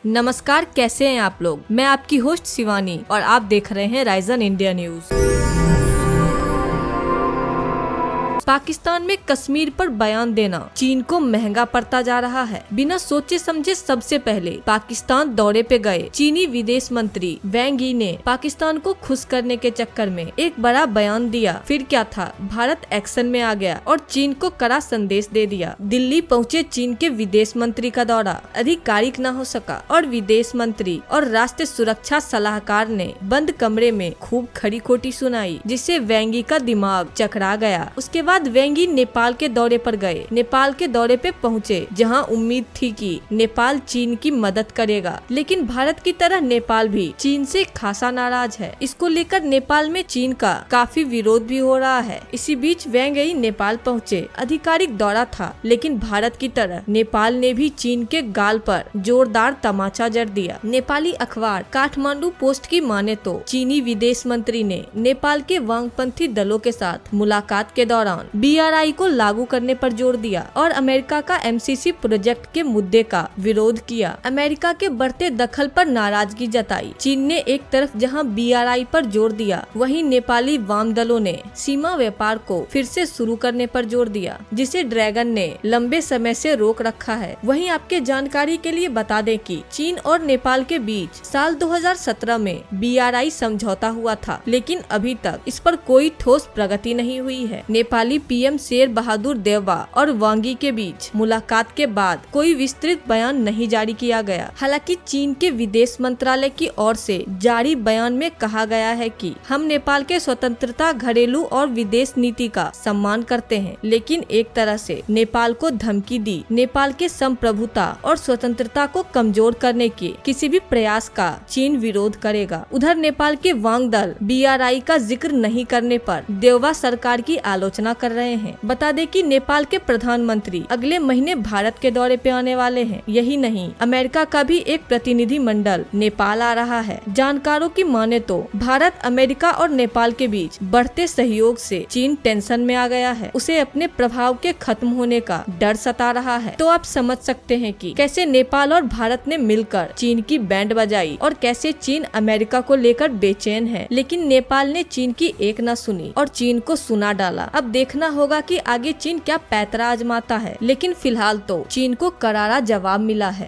नमस्कार, कैसे हैं आप लोग। मैं आपकी होस्ट शिवानी और आप देख रहे हैं राइजन इंडिया न्यूज। पाकिस्तान में कश्मीर पर बयान देना चीन को महंगा पड़ता जा रहा है। बिना सोचे समझे सबसे पहले पाकिस्तान दौरे पे गए चीनी विदेश मंत्री वैंग यी ने पाकिस्तान को खुश करने के चक्कर में एक बड़ा बयान दिया। फिर क्या था, भारत एक्शन में आ गया और चीन को कड़ा संदेश दे दिया। दिल्ली पहुंचे चीन के विदेश मंत्री का दौरा आधिकारिक न हो सका और विदेश मंत्री और राष्ट्रीय सुरक्षा सलाहकार ने बंद कमरे में खूब खरी खोटी सुनाई, जिससे वैंग यी का दिमाग चकरा गया। उसके बाद वैंग यी नेपाल के दौरे पर गए। नेपाल के दौरे पे पहुँचे, जहाँ उम्मीद थी कि नेपाल चीन की मदद करेगा, लेकिन भारत की तरह नेपाल भी चीन से खासा नाराज है। इसको लेकर नेपाल में चीन का काफी विरोध भी हो रहा है। इसी बीच वैंग यी नेपाल पहुँचे। आधिकारिक दौरा था, लेकिन भारत की तरह नेपाल ने भी चीन के गाल पर जोरदार तमाचा जड़ दिया। नेपाली अखबार काठमांडू पोस्ट की माने तो चीनी विदेश मंत्री ने नेपाल के वामपंथी दलों के साथ मुलाकात के दौरान BRI को लागू करने पर जोर दिया और अमेरिका का MCC प्रोजेक्ट के मुद्दे का विरोध किया। अमेरिका के बढ़ते दखल पर नाराजगी जताई। चीन ने एक तरफ जहां BRI पर जोर दिया, वहीं नेपाली वाम दलों ने सीमा व्यापार को फिर से शुरू करने पर जोर दिया, जिसे ड्रैगन ने लंबे समय से रोक रखा है। वहीं आपके जानकारी के लिए बता दें कि चीन और नेपाल के बीच साल 2017 में BRI समझौता हुआ था, लेकिन अभी तक इस पर कोई ठोस प्रगति नहीं हुई है। नेपाली PM शेर बहादुर देउबा और वांग यी के बीच मुलाकात के बाद कोई विस्तृत बयान नहीं जारी किया गया। हालांकि चीन के विदेश मंत्रालय की ओर से जारी बयान में कहा गया है कि हम नेपाल के स्वतंत्रता, घरेलू और विदेश नीति का सम्मान करते हैं, लेकिन एक तरह से नेपाल को धमकी दी नेपाल के संप्रभुता और स्वतंत्रता को कमजोर करने के किसी भी प्रयास का चीन विरोध करेगा। उधर नेपाल के वांग दल BRI का जिक्र नहीं करने पर देउबा सरकार की आलोचना कर रहे हैं। बता दें कि नेपाल के प्रधानमंत्री अगले महीने भारत के दौरे पे आने वाले हैं। यही नहीं, अमेरिका का भी एक प्रतिनिधि मंडल नेपाल आ रहा है। जानकारों की माने तो भारत, अमेरिका और नेपाल के बीच बढ़ते सहयोग से चीन टेंशन में आ गया है। उसे अपने प्रभाव के खत्म होने का डर सता रहा है। तो आप समझ सकते हैं कि कैसे नेपाल और भारत ने मिलकर चीन की बैंड बजाई और कैसे चीन अमेरिका को लेकर बेचैन है। लेकिन नेपाल ने चीन की एक न सुनी और चीन को सुना डाला। अब देखना होगा कि आगे चीन क्या पैंतरा आजमाता है, लेकिन फिलहाल तो चीन को करारा जवाब मिला है।